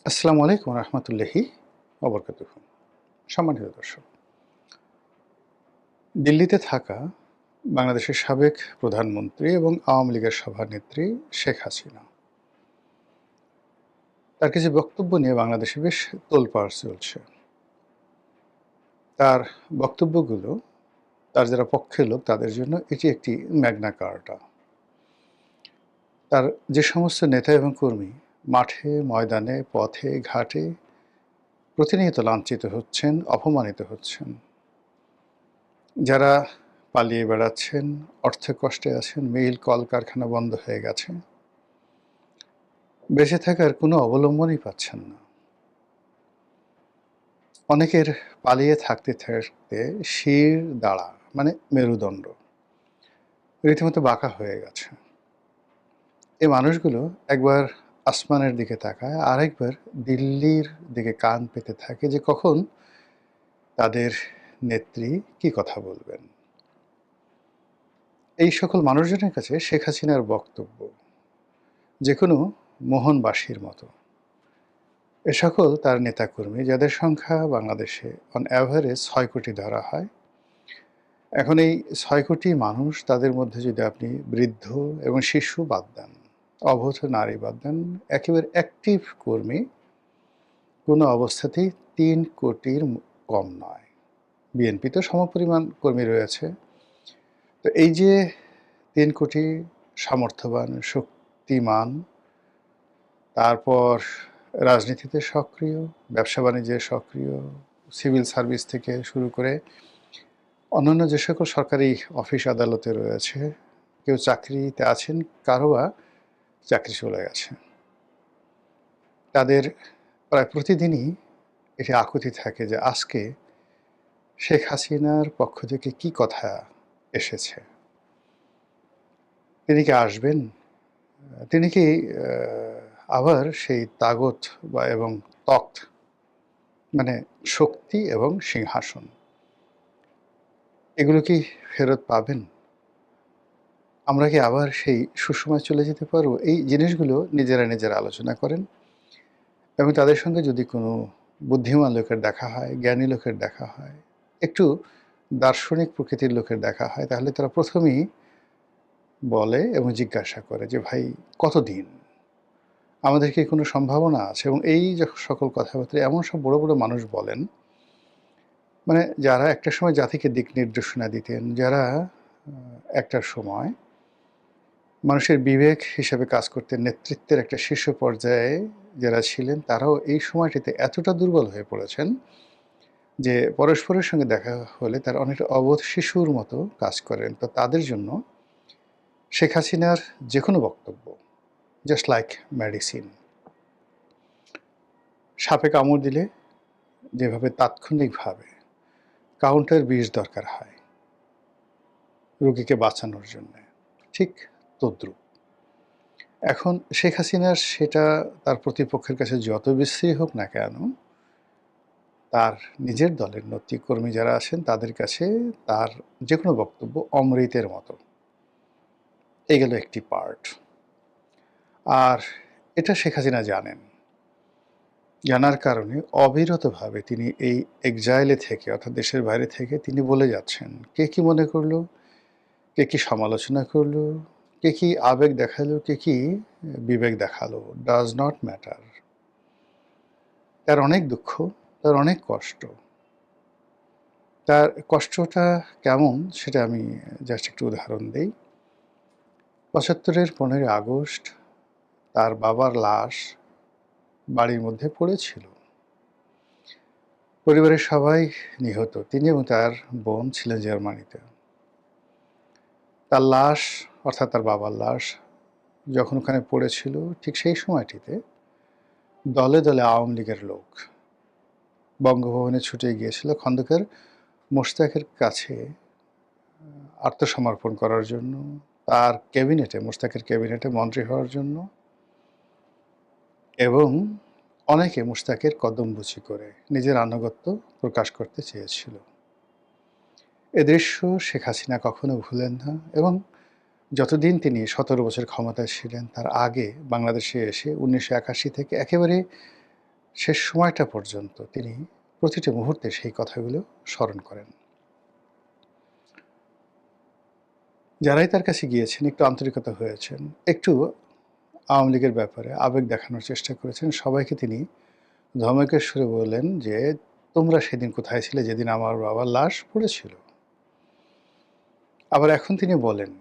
আসসালামু আলাইকুম রহমতুল্লাহি ওবরকাতুহু। সম্মানিত দর্শক, দিল্লিতে থাকা বাংলাদেশের সাবেক প্রধানমন্ত্রী এবং আওয়ামী লীগের সভানেত্রী শেখ হাসিনা, তার কিছু বক্তব্য নিয়ে বাংলাদেশে বেশ তোলপাড় চলছে। তার বক্তব্যগুলো তার যারা পক্ষের লোক তাদের জন্য এটি একটি ম্যাগনা কার্টা। তার যে সমস্ত নেতা এবং কর্মী মাঠে, ময়দানে, পথে, ঘাটে প্রতিনিয়ত লাঞ্ছিত হচ্ছেন, অপমানিত হচ্ছেন, যারা পালিয়ে বেড়াচ্ছেন, অর্থে কষ্টে আছেন, মিল কলকারখানা বন্ধ হয়ে গেছে, বেঁচে থাকার কোনো অবলম্বনই পাচ্ছেন না। অনেকের পালিয়ে থাকতে থাকতে শির দাঁড়া মানে মেরুদণ্ড রীতিমতো বাঁকা হয়ে গেছে। এই মানুষগুলো একবার আসমানের দিকে তাকায়, আরেকবার দিল্লির দিকে কান পেতে থাকে যে কখন তাদের নেত্রী কি কথা বলবেন। এই সকল মানুষজনের কাছে শেখ হাসিনার বক্তব্য যে কোনো মোহনবাসীর মতো। এ সকল তার নেতাকর্মী, যাদের সংখ্যা বাংলাদেশে অন অ্যাভারেজ ৬ কোটি ধরা হয়। এখন এই ৬ কোটি মানুষ, তাদের মধ্যে যদি আপনি বৃদ্ধ এবং শিশু বাদ দেন, অবধ নারী বাদ দেন, একেবারে অ্যাক্টিভ কর্মী কোনো অবস্থাতেই ৩ কোটির কম নয়। বিএনপিতে সমপরিমাণ কর্মী রয়েছে। তো এই যে ৩ কোটি সামর্থ্যবান, শক্তিমান, তারপর রাজনীতিতে সক্রিয়, ব্যবসা-বাণিজ্যে সক্রিয়, সিভিল সার্ভিস থেকে শুরু করে অন্যান্য যে সকল সরকারি অফিস আদালতে রয়েছে, কেউ চাকরিতে আছেন, কারো বা চাকরি চলে গেছে। তাদের প্রায় প্রতিদিনই এটি আকুতি থাকে যে আজকে শেখ হাসিনার পক্ষ থেকে কি কথা এসেছে। তিনি কি আসবেন? তিনি কি আবার সেই তাগত বা এবং তখ্ত মানে শক্তি এবং সিংহাসন এগুলো কি ফেরত পাবেন? আমরা কি আবার সেই সুসময়ে চলে যেতে পারবো? এই জিনিসগুলো নিজেরা আলোচনা করেন এবং তাদের সঙ্গে যদি কোনো বুদ্ধিমান লোকের দেখা হয়, জ্ঞানী লোকের দেখা হয়, একটু দার্শনিক প্রকৃতির লোকের দেখা হয়, তাহলে তারা প্রথমেই বলে এবং জিজ্ঞাসা করে যে, "ভাই কতদিন? আমাদের কি কোনো সম্ভাবনা আছে?" এবং এই যে সকল কথাবার্তা এমন সব বড়, বড় মানুষ বলেন, মানে যারা একটা সময় জাতিকে দিক নির্দেশনা দিতেন, যারা একটা সময় মানুষের বিবেক হিসেবে কাজ করতেন, নেতৃত্বের একটা শীর্ষ পর্যায়ে যারা ছিলেন, তারাও এই সময়টিতে এতটা দুর্বল হয়ে পড়েছেন যে পরস্পরের সঙ্গে দেখা হলে তারা অনেকটা অবোধ শিশুর মতো কাজ করেন। তো তাদের জন্য শেখ হাসিনার যেকোনো বক্তব্য জাস্ট লাইক মেডিসিন। সাপে কামড় দিলে যেভাবে তাৎক্ষণিকভাবে কাউন্টার বিষ দরকার হয় রোগীকে বাঁচানোর জন্যে, ঠিক তদ্রূপ। এখন শেখ হাসিনার সেটা তার প্রতিপক্ষের কাছে যত বিশ্রী হোক না কেন, তার নিজের দলের নেতৃকর্মী যারা আছেন তাদের কাছে তার যেকোনো বক্তব্য অমৃতের মতো। এই গেল একটি পার্ট। আর এটা শেখ হাসিনা জানেন। জানার কারণে অবিরতভাবে তিনি এই এক্সাইলে থেকে, অর্থাৎ দেশের বাইরে থেকে তিনি বলে যাচ্ছেন, কে কি মনে করলো, কে কি সমালোচনা করলো, কে কি আবেগ দেখালো, কে কি বিবেক দেখালো, ডাজ নট ম্যাটার। তার অনেক দুঃখ, তার অনেক কষ্ট। তার কষ্টটা কেমন সেটা আমি জাস্ট একটু উদাহরণ দেই। ৭৫-এর ১৫ই আগস্ট তার বাবার লাশ বাড়ির মধ্যে পড়েছিল। পরিবারের সবাই নিহত। তিনি এবং তার বোন ছিলেন জার্মানিতে। তার লাশ, অর্থাৎ তার বাবার লাশ যখন ওখানে পড়েছিল, ঠিক সেই সময়টিতে দলে দলে আওয়ামী লীগের লোক বঙ্গভবনে ছুটে গিয়েছিল খন্দকার মোশতাকের কাছে আত্মসমর্পণ করার জন্য, তার ক্যাবিনেটে, মোশতাকের ক্যাবিনেটে মন্ত্রী হওয়ার জন্য, এবং অনেকে মোশতাকের কদমবুচি করে নিজের আনুগত্য প্রকাশ করতে চেয়েছিল। এ দৃশ্য শেখ হাসিনা কখনো ভুলেন না এবং যতদিন তিনি ১৭ বছর ক্ষমতায় ছিলেন, তার আগে বাংলাদেশে এসে ১৯৮১ থেকে একেবারে শেষ সময়টা পর্যন্ত তিনি প্রতিটি মুহূর্তে সেই কথাগুলো স্মরণ করেন। যারাই তার কাছে গিয়েছেন, একটু আন্তরিকতা হয়েছেন, একটু আওয়ামী লীগের ব্যাপারে আবেগ দেখানোর চেষ্টা করেছেন, সবাইকে তিনি ধমকের সুরে বললেন যে, "তোমরা সেদিন কোথায় ছিলে যেদিন আমার বাবার লাশ পড়েছিল?" আবার এখন তিনি বলেন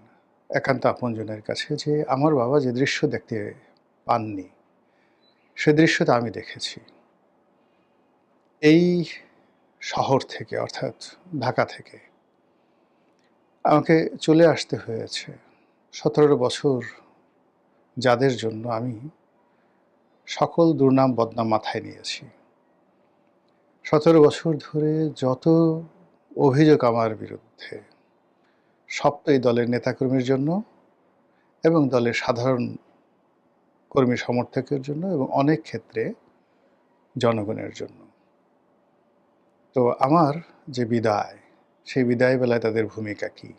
একান্ত আপনজনের কাছে যে, "আমার বাবা যে দৃশ্য দেখতে পাননি, সে দৃশ্যটা আমি দেখেছি।" এই শহর থেকে, অর্থাৎ ঢাকা থেকে আমাকে চলে আসতে হয়েছে ১৭ বছর, যাদের জন্য আমি সকল দুর্নাম বদনাম মাথায় নিয়েছি। ১৭ বছর ধরে যত অভিযোগ আমার বিরুদ্ধে, সব তো এই দলের নেতাকর্মীর জন্য এবং দলের সাধারণ কর্মী সমর্থকের জন্য এবং অনেক ক্ষেত্রে জনগণের জন্য। তো আমার যে বিদায়, সেই বিদায় বেলায় তাদের ভূমিকা কী?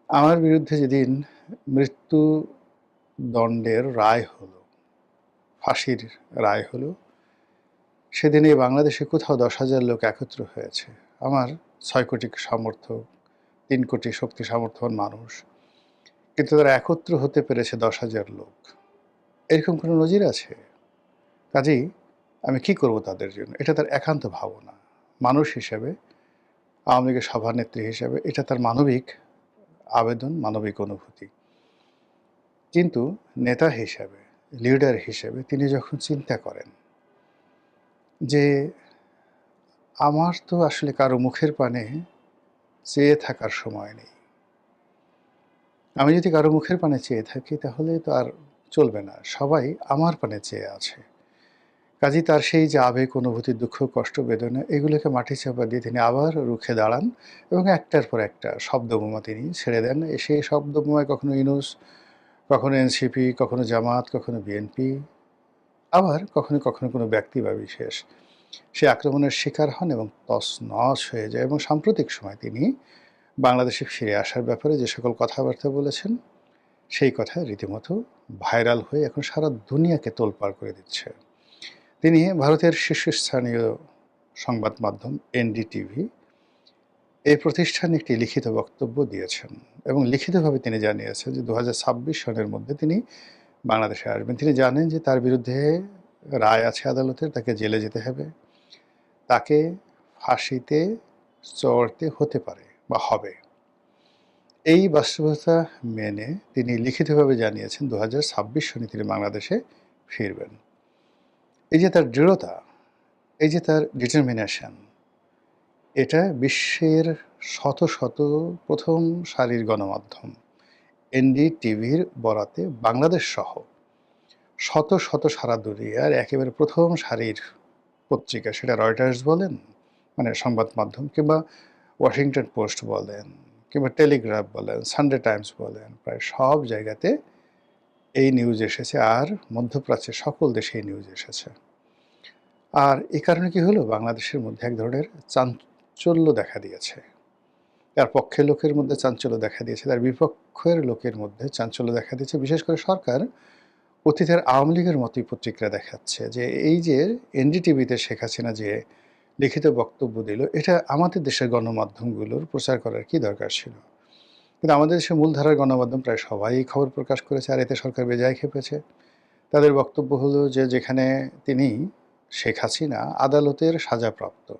আমার বিরুদ্ধে যেদিন মৃত্যুদণ্ডের রায় হলো, ফাঁসির রায় হলো, সেদিন এই বাংলাদেশে কোথাও ১০,০০০ লোক একত্র হয়েছে। আমার ৬ কোটি সমর্থক, ৩ কোটি শক্তি সামর্থ্যবান মানুষ। কিন্তু তারা একত্র হতে পেরেছে ১০,০০০ লোক। এরকম কোনো নজির আছে? কাজেই আমি কি করব তাদের জন্য? এটা তার একান্ত ভাবনা। মানুষ হিসেবে, আওয়ামী লীগের সভানেত্রী হিসেবে এটা তার মানবিক আবেদন, মানবিক অনুভূতি। কিন্তু নেতা হিসেবে, লিডার হিসেবে তিনি যখন চিন্তা করেন যে, আমার তো আসলে কারো মুখের পানে চেয়ে থাকার সময় নেই। আমি যদি কারো মুখের পানে চেয়ে থাকি তাহলে তো আর চলবে না। সবাই আমার পানে চেয়ে আছে। কাজেই তার সেই যে আবেগ, অনুভূতি, দুঃখ, কষ্ট, বেদনা এগুলোকে মাটি চাপা দিয়ে তিনি আবার রুখে দাঁড়ান এবং একটার পর একটা শব্দবোমা তিনি ছেড়ে দেন। সেই শব্দবোমায় কখনো ইউনূস, কখনো এনসিপি, কখনো জামাত, কখনো বিএনপি, আবার কখনো কখনো কোনো ব্যক্তি বা বিশেষ সে আক্রমণের শিকার হন এবং তছনছ হয়ে যায়। এবং সাম্প্রতিক সময় তিনি বাংলাদেশে ফিরে আসার ব্যাপারে যে সকল কথাবার্তা বলেছেন, সেই কথা রীতিমতো ভাইরাল হয়ে এখন সারা দুনিয়াকে তোলপাড় করে দিচ্ছে। তিনি ভারতের শীর্ষস্থানীয় সংবাদ মাধ্যম এনডিটিভি, এই প্রতিষ্ঠানে একটি লিখিত বক্তব্য দিয়েছেন এবং লিখিতভাবে তিনি জানিয়েছেন যে ২০২৬ সনের মধ্যে তিনি বাংলাদেশে আসবেন। তিনি জানেন যে তার বিরুদ্ধে রায় আছে আদালতের, তাকে জেলে যেতে হবে, তাকে ফাঁসিতে চড়তে হতে পারে বা হবে। এই বাস্তবতা মেনে তিনি লিখিতভাবে জানিয়েছেন ২০২৬ সনে তিনি বাংলাদেশে ফিরবেন। এই যে তার দৃঢ়তা, এই যে তার ডিটারমিনেশন, এটা বিশ্বের শত শত প্রথম সারির গণমাধ্যম এনডিটিভির বরাতে বাংলাদেশ সহ শত শত সারা দুনিয়ার একেবারে প্রথম সারির পত্রিকা, সেটা রয়টার্স বলেন, মানে সংবাদ মাধ্যম, কিংবা ওয়াশিংটন পোস্ট বলেন, কিংবা টেলিগ্রাফ বলেন, সানডে টাইমস বলেন, প্রায় সব জায়গাতে এই নিউজ এসেছে। আর মধ্যপ্রাচ্যের সকল দেশে এই নিউজ এসেছে। আর এই কারণে কি হলো, বাংলাদেশের মধ্যে এক ধরনের চাঞ্চল্য দেখা দিয়েছে। তার পক্ষের লোকের মধ্যে চাঞ্চল্য দেখা দিয়েছে, তার বিপক্ষের লোকের মধ্যে চাঞ্চল্য দেখা দিয়েছে। বিশেষ করে সরকার অতীতের আওয়ামী লীগের মতোই প্রতিক্রিয়া দেখাচ্ছে যে এই যে এনডিটিভিতে শেখ হাসিনা যে লিখিত বক্তব্য দিল, এটা আমাদের দেশের গণমাধ্যমগুলোর প্রচার করার কি দরকার ছিল? কিন্তু আমাদের দেশের মূলধারার গণমাধ্যম প্রায় সবাই খবর প্রকাশ করেছে, আর এতে সরকার বেজায় খেপেছে। তাদের বক্তব্য হলো যে যেখানে তিনি, শেখ হাসিনা, আদালতের সাজাপ্রাপ্ত,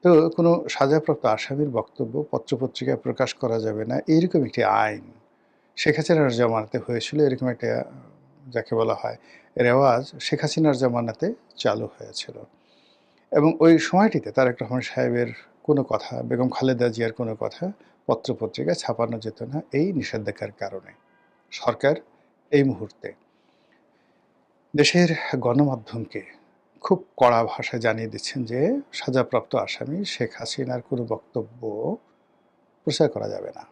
তো কোনো সাজাপ্রাপ্ত আসামির বক্তব্য পত্রপত্রিকায় প্রকাশ করা যাবে না, এইরকম একটি আইন শেখ হাসিনার জামানাতে হয়েছিল। এরকম একটা যাকে বলা হয় রেওয়াজ শেখ হাসিনার জামানাতে চালু হয়েছিল। এবং ওই সময়টিতে তারেক রহমান সাহেবের কোনো কথা, বেগম খালেদা জিয়ার কোনো কথা পত্রপত্রিকায় ছাপানো যেত না এই নিষেধাজ্ঞার কারণে। সরকার এই মুহূর্তে দেশের গণমাধ্যমকে খুব কড়া ভাষায় জানিয়ে দিচ্ছেন যে সাজাপ্রাপ্ত আসামি শেখ হাসিনার কোনো বক্তব্য প্রচার করা যাবে না।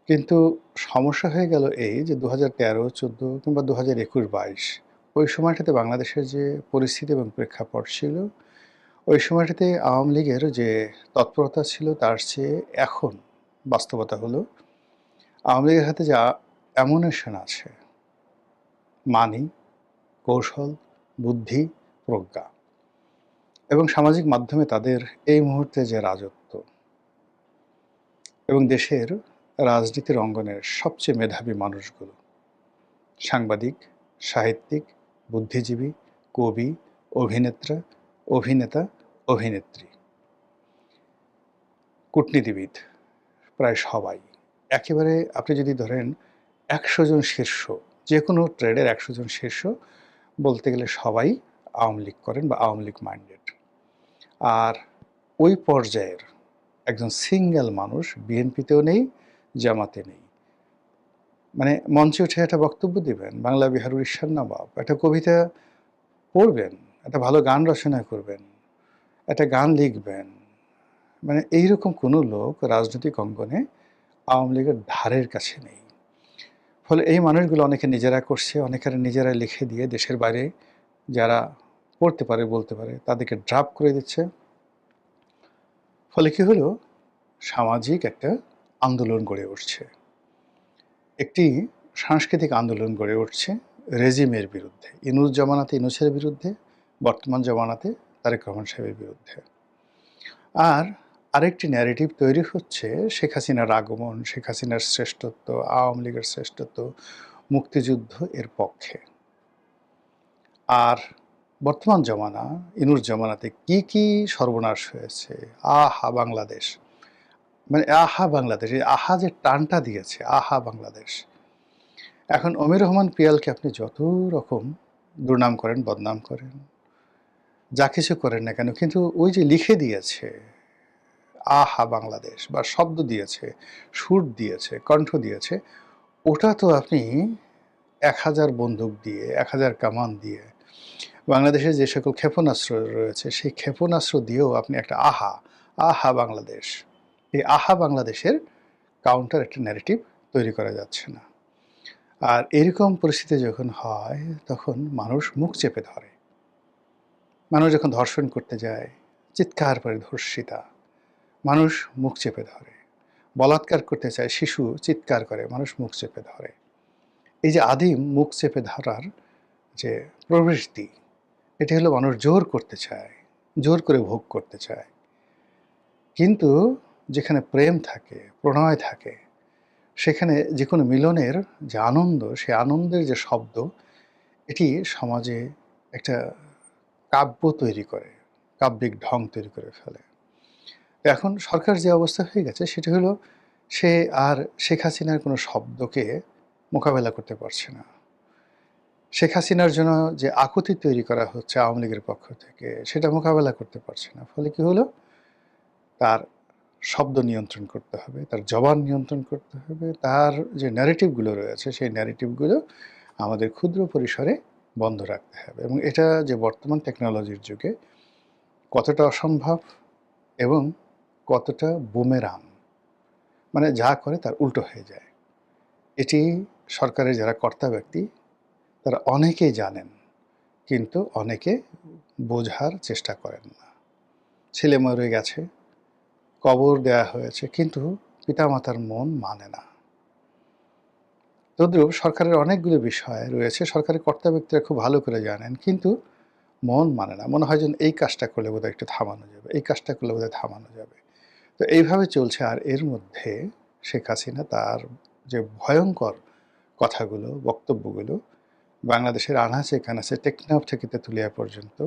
কিন্তু সমস্যা হয়ে গেল এই যে ২০১৩, ১৪ কিংবা ২০২১-২২ ওই সময়টাতে বাংলাদেশের যে পরিস্থিতি এবং প্রেক্ষাপট ছিল, ওই সময়টাতে আওয়ামী লীগের যে তৎপরতা ছিল তার চেয়ে এখন বাস্তবতা হলো আওয়ামী লীগের হাতে যে অ্যামুনেশন আছে, মানি, কৌশল, বুদ্ধি, প্রজ্ঞা এবং সামাজিক মাধ্যমে তাদের এই মুহূর্তে যে রাজত্ব এবং দেশের রাজনীতির অঙ্গনের সবচেয়ে মেধাবী মানুষগুলো, সাংবাদিক, সাহিত্যিক, বুদ্ধিজীবী, কবি, অভিনেতা, অভিনেত্রী, কূটনীতিবিদ, প্রায় সবাই একেবারে আপনি যদি ধরেন ১০০ জন শীর্ষ, যে কোনো ট্রেডের ১০০ জন শীর্ষ বলতে গেলে সবাই আওয়ামী লীগ করেন বা আওয়ামী লীগ মাইন্ডেড। আর ওই পর্যায়ের একজন সিঙ্গেল মানুষ বিএনপিতেও নেই, জামাতে নেই। মানে মঞ্চে উঠে একটা বক্তব্য দিবেন, বাংলা বিহার উড়িষ্যার নবাব, একটা কবিতা পড়বেন, একটা ভালো গান রচনা করবেন, একটা গান লিখবেন, মানে এইরকম কোনো লোক রাজনৈতিক অঙ্গনে আওয়ামী লীগের ধারের কাছে নেই। ফলে এই মানুষগুলো অনেকে নিজেরা করছে, অনেকের নিজেরা লিখে দিয়ে দেশের বাইরে যারা পড়তে পারে, বলতে পারে, তাদেরকে ড্রাপ করে দিচ্ছে। ফলে কি হলো, সামাজিক একটা আন্দোলন গড়ে উঠছে, একটি সাংস্কৃতিক আন্দোলন গড়ে উঠছে রেজিমের বিরুদ্ধে, ইনুস জমানাতে ইনুসের বিরুদ্ধে, বর্তমান জমানাতে তারেক রহমান সাহেবের বিরুদ্ধে। আর আরেকটি ন্যারেটিভ তৈরি হচ্ছে শেখ হাসিনার আগমন, শেখ হাসিনার শ্রেষ্ঠত্ব, আওয়ামী লীগের শ্রেষ্ঠত্ব, মুক্তিযুদ্ধ এর পক্ষে। আর বর্তমান জমানা, ইনুস জমানাতে কি কি সর্বনাশ হয়েছে, আহা বাংলাদেশ, মানে আহা বাংলাদেশ, এই আহা যে টানটা দিয়েছে, আহা বাংলাদেশ। এখন অমির রহমান পিয়ালকে আপনি যত রকম দুর্নাম করেন, বদনাম করেন, যা কিছু করেন না কেন, কিন্তু ওই যে লিখে দিয়েছে আহা বাংলাদেশ, বা শব্দ দিয়েছে, সুর দিয়েছে, কণ্ঠ দিয়েছে, ওটা তো আপনি ১০০০ বন্দুক দিয়ে, ১০০০ কামান দিয়ে, বাংলাদেশের যে সকল ক্ষেপণাস্ত্র রয়েছে সেই ক্ষেপণাস্ত্র দিয়েও আপনি একটা আহা, আহা বাংলাদেশ, এই আহা বাংলাদেশের কাউন্টার একটা ন্যারেটিভ তৈরি করা যাচ্ছে না। আর এরকম পরিস্থিতি যখন হয় তখন মানুষ মুখ চেপে ধরে। মানুষ যখন ধর্ষণ করতে যায়, চিৎকার করে ধর্ষিতা, মানুষ মুখ চেপে ধরে। বলাৎকার করতে চায় শিশু, চিৎকার করে, মানুষ মুখ চেপে ধরে। এই যে আদিম মুখ চেপে ধরার যে প্রবৃত্তি, এটি হলো মানুষ জোর করতে চায়, জোর করে ভোগ করতে চায়। কিন্তু যেখানে প্রেম থাকে, প্রণয় থাকে, সেখানে যে কোনো মিলনের যে আনন্দ, সেই আনন্দের যে শব্দ, এটি সমাজে একটা কাব্য তৈরি করে, কাব্যিক ঢং তৈরি করে ফেলে। এখন সরকার যে অবস্থা হয়ে গেছে সেটা হলো, সে আর শেখ হাসিনার কোনো শব্দকে মোকাবেলা করতে পারছে না। শেখ হাসিনার জন্য যে আকুতি তৈরি করা হচ্ছে আওয়ামী লীগের পক্ষ থেকে, সেটা মোকাবেলা করতে পারছে না। ফলে কি হলো, তার শব্দ নিয়ন্ত্রণ করতে হবে, তার জবান নিয়ন্ত্রণ করতে হবে, তার যে ন্যারেটিভগুলো রয়েছে সেই ন্যারেটিভগুলো আমাদের ক্ষুদ্র পরিসরে বন্ধ রাখতে হবে। এবং এটা যে বর্তমান টেকনোলজির যুগে কতটা অসম্ভব এবং কতটা বুমেরাং, মানে যা করে তার উল্টো হয়ে যায়, এটি সরকারের যারা কর্তা ব্যক্তি তারা অনেকেই জানেন, কিন্তু অনেকে বোঝার চেষ্টা করেন না। ছেলে মরে গেছে, কবর দেয়া হয়েছে, কিন্তু পিতামাতার মন মানে না। তদ্রূপ সরকারের অনেকগুলো বিষয় রয়েছে, সরকারের কর্তা ব্যক্তিরা খুব ভালো করে জানেন, কিন্তু মন মানে না। মনে হয় যেন এই কাজটা করলে বোধহয় একটু থামানো যাবে, এই কাজটা করলে বোধহয় থামানো যাবে। তো এইভাবে চলছে। আর এর মধ্যে শেখ হাসিনা তার যে ভয়ঙ্কর কথাগুলো, বক্তব্যগুলো বাংলাদেশের আনাচে কানাচে, টেকনাফ থেকে তেঁতুলিয়া পর্যন্ত